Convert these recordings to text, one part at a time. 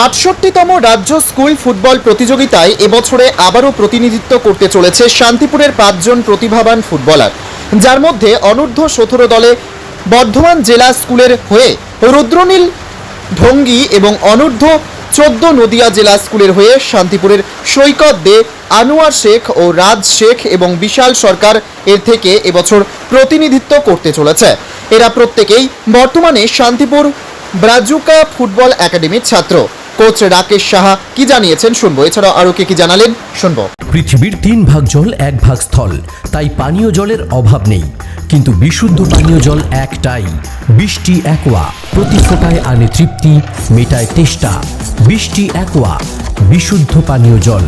৬৮তম রাজ্য school football প্রতিযোগিতায় এবছরে আবারও প্রতিনিধিত্ব করতে চলেছে শান্তিপুরের ৫ জন প্রতিভাবান ফুটবলার, যার মধ্যে অনূর্ধ্ব ১৭ দলে বর্ধমান জেলা স্কুলের হয়ে রুদ্রনীল ঢঙ্গী এবং অনূর্ধ্ব ১৪ নদিয়া জেলা স্কুলের হয়ে শান্তিপুরের সৈকত দে, আনোয়ার শেখ ও রাজ শেখ এবং বিশাল সরকার এর থেকে এবছর প্রতিনিধিত্ব করতে চলেছে। এরা প্রত্যেকেই বর্তমানে শান্তিপুর ব্রাজুকা ফুটবল একাডেমির ছাত্র। কোচ রাকেশ সাহা কি জানিয়েছেন শুনবো, এছাড়াও আরো কি জানালেন শুনবো। পৃথিবীর 3 ভাগ জল 1 ভাগ স্থল, তাই পানীয় জলের অভাব নেই, কিন্তু বিশুদ্ধ পানীয় জল একটাই, বৃষ্টি অ্যাকোয়া। প্রতি ফোঁটায় আনে তৃপ্তি, মেটায় তেষ্টা। বৃষ্টি অ্যাকোয়া, বিশুদ্ধ পানীয় জল।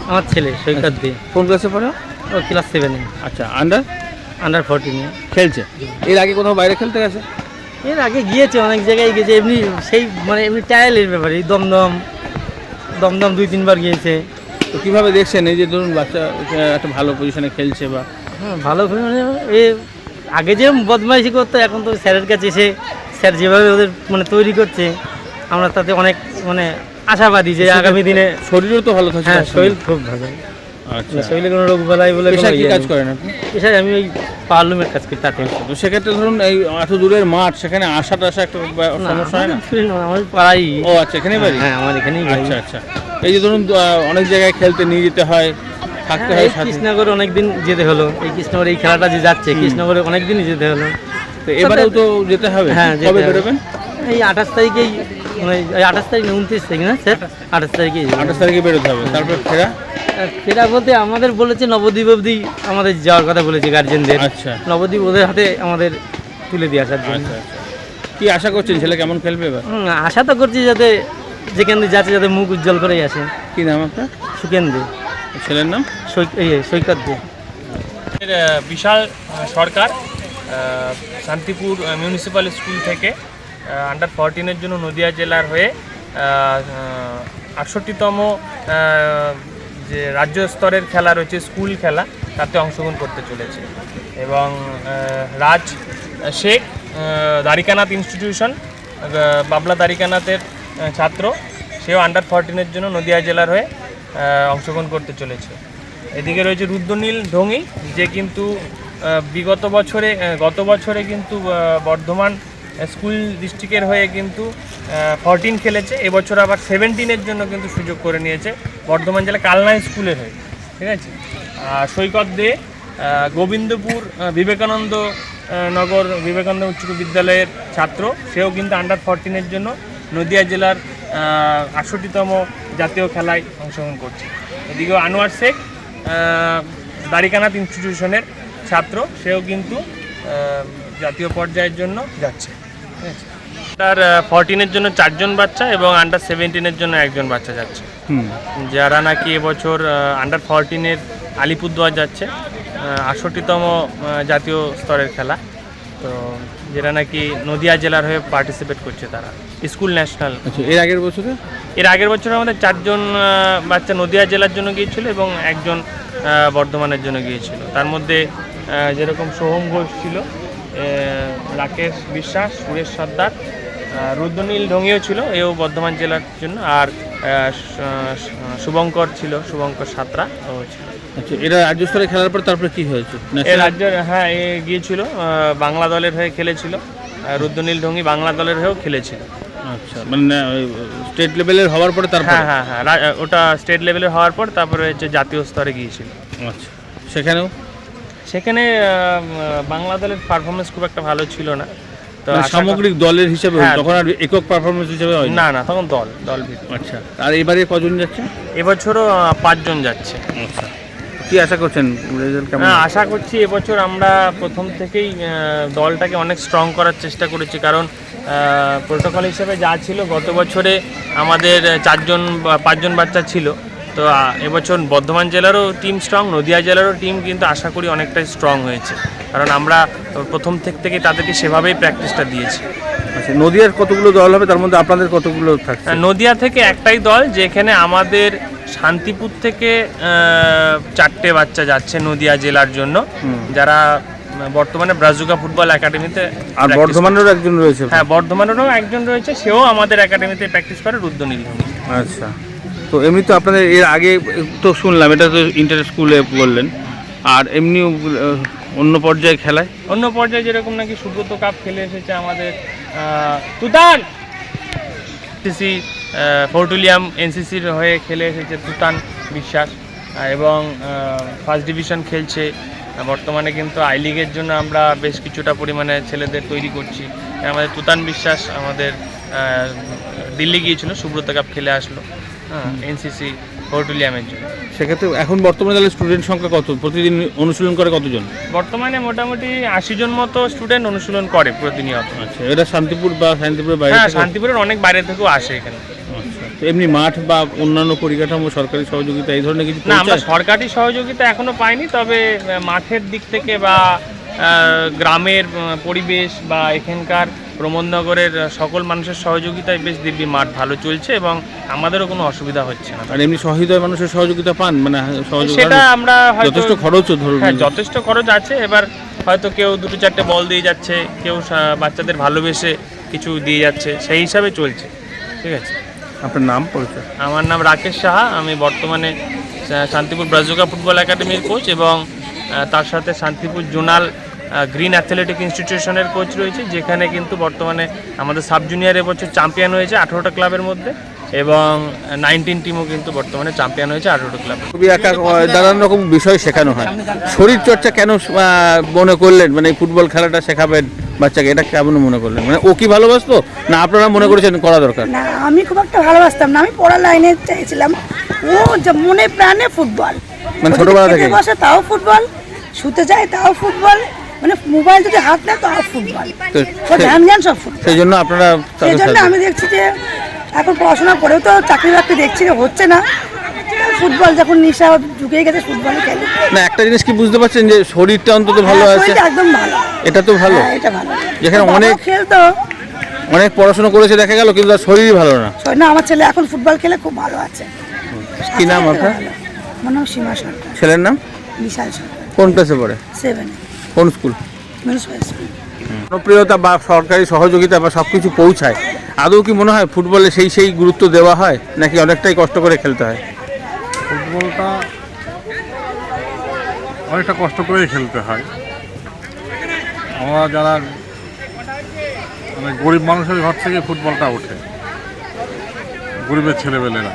আমার ছেলে সৈকত দে। কোন ক্লাসে পড়ো? ও ক্লাস 7-এ। আচ্ছা, আন্ডার 14 খেলছে। এর আগে কোথাও বাইরে খেলতে গেছে? এর আগে গিয়েছে, অনেক জায়গায় গিয়েছে, এমনি সেই মানে এমনি ট্রায়ালের ব্যাপারে। দমদম 2-3 বার গিয়েছে। তো কীভাবে দেখছেন এই যে ধরুন বাচ্চা একটা ভালো পজিশনে খেলছে বা হ্যাঁ, ভালো করে মানে এ আগে যে বদমাইশি করতো, এখন তো স্যারের কাছে এসে স্যার যেভাবে ওদের মানে তৈরি করছে, আমরা তাতে অনেক মানে আশাবাদী যে আগামী দিনে শরীরও তো ভালো থাকছে। হ্যাঁ, শরীর খুব ভালো। আচ্ছা, শরীরে কোনো রোগ বালাই বলে পেশায় কি কাজ করেন আপনি? পেশায় আমি ওই পার্লুমের কাজ করি তাতে। তো সেক্ষেত্রে ধরুন এই এত দূরের মাঠ, সেখানে আসাটা একটা সমস্যা হয় না? আমার পাড়াই। ও আচ্ছা, এখানেই বাড়ি? হ্যাঁ, আমার এখানেই বাড়ি। আচ্ছা আচ্ছা। এই যে ধরুন অনেক জায়গায় খেলতে নিয়ে যেতে হয়, থাকতে হয় সাথে। কৃষ্ণনগরে অনেকদিন যেতে হলো, এই কৃষ্ণনগরে এই খেলাটা যে যাচ্ছে, কৃষ্ণনগরে অনেকদিনই যেতে হলো। তো এবারেও তো যেতে হবে। হ্যাঁ, কবে বেরোবেন? এই 28 তারিখেই, মানে 28 তারিখ না 29 তারিখ না স্যার? 28 তারিখেই। 28 তারিখে বেরোতে হবে, তারপর ফেরা? সেটা বলতে আমাদের বলেছে নবদ্বীপ অবধি আমাদের যাওয়ার কথা বলেছে গার্জেনদের। আচ্ছা নবদ্বীপ ওদের হাতে আমাদের তুলে দিয়ে আসার জন্য। আচ্ছা আচ্ছা। কি আশা করছেন ছেলে কেমন খেলবে এবার? আশা তো করছি যাতে যেখানে যাচ্ছে যাতে মুখ উজ্জ্বল করেই আসে। কি নাম আপনার? সুকেন দে। ছেলের নাম? সৈকত দে। বিশাল সরকার শান্তিপুর মিউনিসিপ্যাল স্কুল থেকে আন্ডার 14-এর জন্য নদিয়া জেলার হয়ে 68তম যে রাজ্য স্তরের খেলা রয়েছে স্কুল খেলা, তাতে অংশগ্রহণ করতে চলেছে। এবং রাজ শেখ দ্বারিকানাথ ইনস্টিটিউশন, বাবলা দ্বারিকানাথের ছাত্র, সেও আন্ডার 14-এর জন্য নদিয়া জেলার হয়ে অংশগ্রহণ করতে চলেছে। এদিকে রয়েছে রুদ্রনীল ঢঙ্গী, যে কিন্তু গত বছরে কিন্তু বর্ধমান স্কুল ডিস্ট্রিক্টের হয়ে কিন্তু 14 খেলেছে। এবছর আবার 17-এর জন্য কিন্তু সুযোগ করে নিয়েছে বর্ধমান জেলা কালনা স্কুলের হয়ে, ঠিক আছে। সৈকত দে গোবিন্দপুর বিবেকানন্দ নগর বিবেকানন্দ উচ্চ বিদ্যালয়ের ছাত্র, সেও কিন্তু আন্ডার 14-এর জন্য নদিয়া জেলার 68তম জাতীয় খেলায় অংশগ্রহণ করছে। এদিকেও আনোয়ার শেখ দ্বারিকানাথ ইনস্টিটিউশনের ছাত্র, সেও কিন্তু জাতীয় পর্যায়ের জন্য যাচ্ছে। আন্ডার 14-এর জন্য 4 জন বাচ্চা এবং আন্ডার 17-এর জন্য 1 জন বাচ্চা যাচ্ছে, যারা নাকি এবছর আন্ডার 14-এর আলিপুরদুয়ার যাচ্ছে 68তম জাতীয় স্তরের খেলা। তো যেটা নাকি নদিয়া জেলার হয়ে পার্টিসিপেট করছে তারা স্কুল ন্যাশনাল। এর আগের বছর আমাদের 4 জন বাচ্চা নদিয়া জেলার জন্য গিয়েছিল এবং 1 জন বর্ধমানের জন্য গিয়েছিল। তার মধ্যে যেরকম সোহম ঘোষ ছিল, রাকেশ বিশ্বাস, সুরেশ সর্দার, রুদ্রনীল ঢঙ্গীও ছিল, এও বর্ধমান জেলার জন্য, আর শুভঙ্কর ছিল, শুভঙ্কর সাঁতরা ও ছিল। আচ্ছা, এরা রাজ্য স্তরে খেলার পর তারপরে কি হয়েছে? রাজ্যের হ্যাঁ এ গিয়েছিল, বাংলা দলের হয়ে খেলেছিল। রুদ্রনীল ঢঙ্গী বাংলা দলের হয়েও খেলেছিল। আচ্ছা, মানে স্টেট লেভেলের হওয়ার পরে তারপর? হ্যাঁ, ওটা স্টেট লেভেলের হওয়ার পর তারপরে হচ্ছে জাতীয় স্তরে গিয়েছিল। আচ্ছা, সেখানে বাংলা দলের পারফরমেন্স খুব একটা ভালো ছিল না। তো সামগ্রিক দলের হিসাবে তখন আর একক পারফরমেন্স হিসাবে হয় না, তখন দল ভিত্তিক। আচ্ছা, আর এবারে কজন যাচ্ছে? এবছরও 5 জন যাচ্ছে। আচ্ছা, কি আশা করছেন রেজাল্ট কেমন? আশা করছি এবছর আমরা প্রথম থেকেই দলটাকে অনেক স্ট্রং করার চেষ্টা করেছি, কারণ প্রোটোকল হিসেবে যা ছিল গত বছরে আমাদের 5 জন বাচ্চা ছিল। তো এবছর বর্ধমান জেলারও টিম স্ট্রং, নদিয়া জেলারও টিম কিন্তু আশা করি অনেকটাই স্ট্রং হয়েছে, কারণ আমরা প্রথম থেকে তাদেরকে সেভাবেই প্র্যাকটিসটা দিয়েছি। আচ্ছা, নদিয়ার কতগুলো দল হবে, তার মধ্যে আপনাদের কতগুলো থাকছে? নদিয়া থেকে একটাই দল, যেখানে আমাদের শান্তিপুর থেকে 4টে বাচ্চা যাচ্ছে নদিয়া জেলার জন্য, যারা বর্তমানে ব্রাজুকা ফুটবল একাডেমিতে আর practice বর্ধমানেরও একজন রয়েছে। হ্যাঁ, বর্ধমানেরও একজন রয়েছে, সেও আমাদের একাডেমিতে প্র্যাকটিস করে, রুদ্রনীল ধোনি। আচ্ছা, তো এমনি তো আপনাদের এর আগে তো শুনলাম এটা তো ইন্টার স্কুলে বললেন, আর এমনি অন্য পর্যায়ে খেলায় অন্য পর্যায়ে যেরকম নাকি সুব্রত কাপ খেলে এসেছে আমাদের তুতান, সিসি ফোর্টুলিয়াম এনসিসির হয়ে খেলে এসেছে তুতান বিশ্বাস, এবং ফার্স্ট ডিভিশন খেলছে। বর্তমানে কিন্তু আই লিগের জন্য আমরা বেশ কিছুটা পরিমাণে ছেলেদের তৈরি করছি। আমাদের তুতান বিশ্বাস আমাদের দিল্লি গিয়েছিল, সুব্রত কাপ খেলে আসলো, হ্যাঁ, এনসিসি ফোর্টুলিয়ামের জন্য। সেক্ষেত্রে এখন বর্তমানে তাহলে স্টুডেন্ট সংখ্যা কত, প্রতিদিন অনুশীলন করে কতজন? বর্তমানে মোটামুটি 80 জন মতো স্টুডেন্ট অনুশীলন করে প্রতিনিয়ত। আচ্ছা, এটা শান্তিপুর বা শান্তিপুরের বাইরে হ্যাঁ, থেকে? শান্তিপুরের অনেক বাইরে থেকেও আসে এখানে। আচ্ছা, তো এমনি মাঠ বা অন্যান্য পরিকাঠামো, সরকারি সহযোগিতা এই ধরনের কিছু না, আমরা পৌঁছায়? সরকারি সহযোগিতা এখনো পাইনি, তবে মাঠের দিক থেকে বা গ্রামের পরিবেশ বা এখানকার প্রমোদনগরের সকল মানুষের সহযোগিতায় বেশ দিব্যি মাঠ ভালো চলছে এবং আমাদেরও কোনো অসুবিধা হচ্ছে না। আর এমনি সহৃদয় মানুষের সহযোগিতা পান, মানে সহযোগিতা সেটা আমরা হয়তো যথেষ্ট খরচও ধরুন? হ্যাঁ, যথেষ্ট খরচ আছে। এবার হয়তো কেউ 2-4টে বল দিয়ে যাচ্ছে, কেউ বাচ্চাদের ভালোবেসে কিছু দিয়ে যাচ্ছে, সেই হিসাবে চলছে। ঠিক আছে, আপনার নাম পরিচয়? আমার নাম রাকেশ সাহা, আমি বর্তমানে শান্তিপুর ব্রাজুকা ফুটবল একাডেমির কোচ এবং তার সাথে শান্তিপুর জোনাল গ্রিন অ্যাথলেটিক ইনস্টিটিউশনের কোচ রয়েছে, যেখানে কিন্তু বর্তমানে আমাদের সাব জুনিয়র এবছর চ্যাম্পিয়ন হয়েছে 18টা ক্লাবের মধ্যে, এবং 19 টিমও কিন্তু বর্তমানে চ্যাম্পিয়ন হয়েছে 18টা ক্লাব। খুবই নানান রকম বিষয় শেখানো হয়। শরীর চর্চা কেন মনে করলেন, মানে এই ফুটবল খেলাটা শেখাবেন বাচ্চাকে, এটা কেমন মনে করলেন? মানে ও কি ভালোবাসতো, না আপনারা মনে করেছেন করা দরকার? না, আমি খুব একটা ভালোবাসতাম না, আমি পড়ার লাইনে চাইছিলাম। ও মনে প্রাণে ফুটবল, মানে ছোটবেলা থেকে? খেতে বসে তাও ফুটবল, শুতে যায় তাও ফুটবল, মানে মোবাইল যদি হাত নেয় তাও ফুটবল, তো ও ধ্যান জ্ঞান সব ফুটবল। সেই জন্য আপনারা সেই জন্য আমি দেখছি যে এখন পড়াশোনা করেও তো চাকরি বাকরি দেখছি যে হচ্ছে না, ফুটবল যখন নেশা ঢুকে গেছে ফুটবলে খেলে। না, একটা জিনিস কি বুঝতে পারছেন যে শরীরটা অন্তত ভালো হ্যাঁ, আছে? শরীরটা একদম ভালো, এটা তো ভালো। হ্যাঁ, এটা ভালো। যেখানে বাবাও অনেক খেলতো, অনেক পড়াশোনা করেছে দেখা গেল, কিন্তু তার শরীরই ভালো না। না, আমার ছেলে এখন ফুটবল খেলে খুব ভালো আছে। কি নাম আপনার? আমার নাম সীমা সরকার। ছেলের নাম? বিশাল সরকার, কোন ক্লাসে পড়ে? 7 কোন স্কুল? Municipal school. জনপ্রিয়তা বা সরকারি সহযোগিতা বা সব কিছু পৌঁছায়, আদৌ কি মনে হয় ফুটবলে সেই গুরুত্ব দেওয়া হয়, নাকি অনেকটাই কষ্ট করে খেলতে হয়? ফুটবলটা অনেকটা কষ্ট করেই খেলতে হয়। আমরা যারা মানে গরিব মানুষের ঘর থেকে ফুটবলটা ওঠে, গরিবের ছেলেবেলেরা,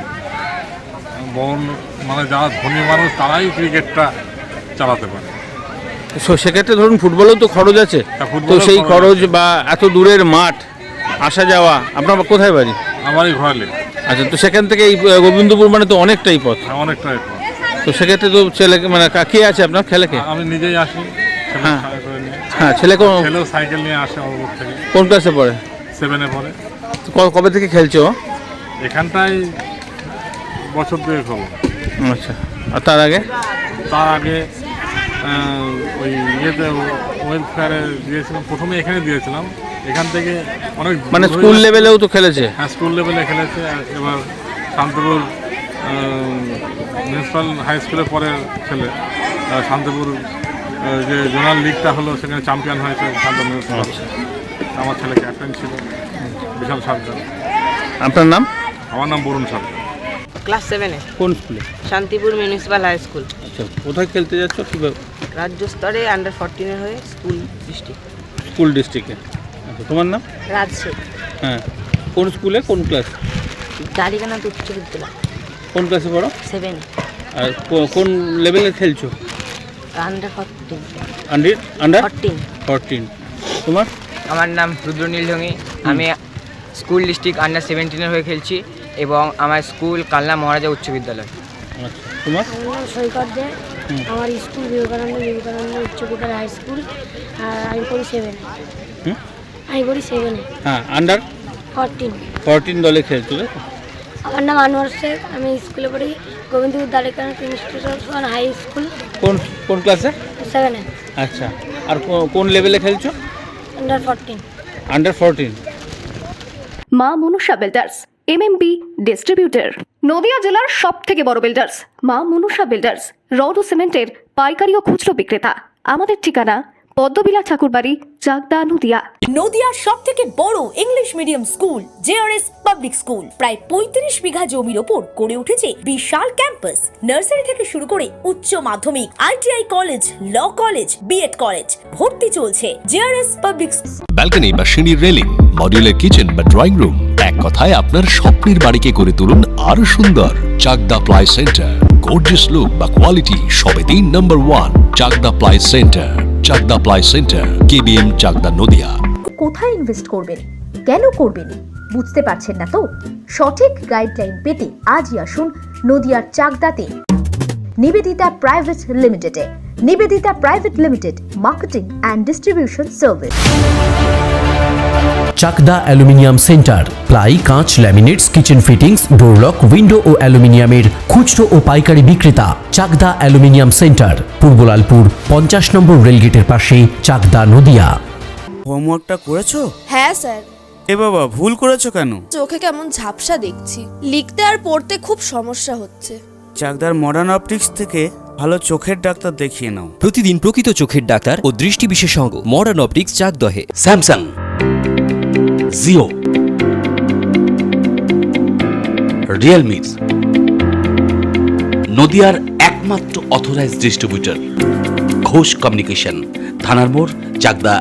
বড় মানে যারা ধনী মানুষ তারাই ক্রিকেটটা চালাতে পারে। সেক্ষেত্রে ধরুন ফুটবলেও তো খরচ আছে, হ্যাঁ, তো ফুটবলেও সেই খরচ খরচ বা এত দূরের মাঠ আসা যাওয়া, আপনার কোথায় বাড়ি? আমারই ঘোরালে আচ্ছা, তো সেখান থেকে এই গোবিন্দপুর মানে তো অনেকটাই পথ, অনেকটাই পথ। তো সেক্ষেত্রে তো ছেলে মানে কে আছে আপনার, খেলেকে? আমি নিজেই আসি, ছেলে হ্যাঁ। সাইকেল করে নিয়ে। হ্যাঁ, ছেলে ছেলেও সাইকেল নিয়ে আসে ওর থেকে, কোন ক্লাসে পড়ে? 7 পরে। তো কবে থেকে খেলছো? এখানটায় বছর 2 হলো। আচ্ছা, আর তার আগে? তার আগে ওই ইয়েতে ওয়েলফেয়ারে দিয়েছিলাম, প্রথমে এখানে দিয়েছিলাম, এখান থেকে অনেক মানে দূর স্কুল হয়ে- লেভেলেও তো খেলেছে? হ্যাঁ, স্কুল লেভেলে খেলেছে। আর এবার শান্তিপুর মিউনিসিপ্যাল হাই স্কুলের পরে ছেলে শান্তিপুর যে জোনাল লিগটা হলো সেখানে চ্যাম্পিয়ন হয়েছে শান্তিপুর মিউনিসিপ্যাল। আমার ছেলে ক্যাপ্টেন ছিল, বিশাল সরকার। আপনার নাম? আমার নাম বরুণ সরকার। ক্লাস 7-এ কোন স্কুলে? Shantipur municipal high school. আচ্ছা, কোথায় খেলতে যাচ্ছ, কীভাবে? রাজ্য স্তরে আন্ডার 14-এর হয়ে স্কুল ডিস্ট্রিক্ট। স্কুল ডিস্ট্রিক্টে। আচ্ছা, তোমার নাম? রাজশেখ, হ্যাঁ, কোন স্কুলে, কোন ক্লাস? দাড়িকানা উচ্চ বিদ্যালয়, কোন ক্লাসে পড়ো? 7, আর কোন লেভেলে খেলছো? আন্ডার 14। আন্ডার 14। 14। তোমার? আমার নাম রুদ্রনীল ঢঙ্গি, আমি স্কুল ডিস্ট্রিক্ট আন্ডার 17-এর হয়ে খেলছি এবং আমার স্কুল কালনা মহারাজা উচ্চ বিদ্যালয়। আচ্ছা, তোমার? আমার নাম সৈকত দে, আমার স্কুল বিবেকানন্দ উচ্চ বিদ্যালয় হাই স্কুল, আর আমি পড়ি 7-এ। হুম? আমি পড়ি 7-এ, হ্যাঁ, আন্ডার 14। দলে খেলছো, তাই তো? আমার নাম আনোয়ার শেখ, আমি স্কুলে পড়ি গোবিন্দপুর দালিকানা ইনস্টিটিউশন হাই স্কুল, কোন ক্লাসে? 7-এ, আচ্ছা, আর কোন লেভেলে খেলছো? আন্ডার 14। আন্ডার 14। মা Manusha builders, MMB distributor, Nadia জেলার সব থেকে বড় বিল্ডার্স। মা মনুষা বিল্ডার্স রড ও সিমেন্টের পাইকারি ও খুচরো বিক্রেতা। আমাদের ঠিকানা পদ্মবিলা ঠাকুরবাড়ি, চাকদা, নদিয়া। নদিয়ার সব থেকে বড় English medium school JRS public school প্রায় 35 বিঘা জমির ওপর গড়ে উঠেছে বিশাল ক্যাম্পাস। নার্সারি থেকে শুরু করে উচ্চ মাধ্যমিক, ITI college, law college, BEd college, ভর্তি চলছে জেআরএস পাবলিক। ব্যালকনি বা সিঁড়ির রেলিং, মডিউলার কিচেন বা ড্রয়িং রুম, এক কথায় আপনার স্বপ্নের বাড়িকে করে তুলুন আরো সুন্দর। Chakdah ply centre, gorgeous look বা কোয়ালিটি সবে 3 নম্বর 1 Chakdah ply centre. Chakdah ply centre, KBM, Chakdah, Nadia. কোথায় ইনভেস্ট করবেন, কেন করবেন বুঝতে পারছেন না তো? সঠিক গাইডলাইন পেতে আজই আসুন নদিয়ার চাকদাতে নিবেদিতা প্রাইভেট লিমিটেডে। Nivedita private limited, marketing and distribution service. Chakdah aluminium centre, ply, কাঁচ, laminates, kitchen fittings, door lock, window ও অ্যালুমিনিয়ামের খুচরো ও পাইকারি বিক্রেতা। Chakdah aluminium centre, Purbalalpur 50 number রেলগেটের পাশে, চাকদা, নদিয়া। হোমওয়ার্কটা করেছো? হ্যাঁ স্যার। এ বাবা, ভুল করেছো কেন? চোখে কেমন ঝাপসা দেখছি, লিখতে আর পড়তে খুব সমস্যা হচ্ছে। চাকদার মডার্ন অপটিক্স থেকে ভালো চোখের ডাক্তার দেখিয়ে নাও। প্রতিদিন প্রকৃত চোখের ডাক্তার ও দৃষ্টি বিশেষজ্ঞ মডার্ন অপটিক্স, চাকদহে। স্যামসাং, জিও, রিয়েলমি, নদিয়ার একমাত্র অথরাইজড ডিস্ট্রিবিউটর ঘোষ কমিউনিকেশন, থানার মোড়, চাকদা।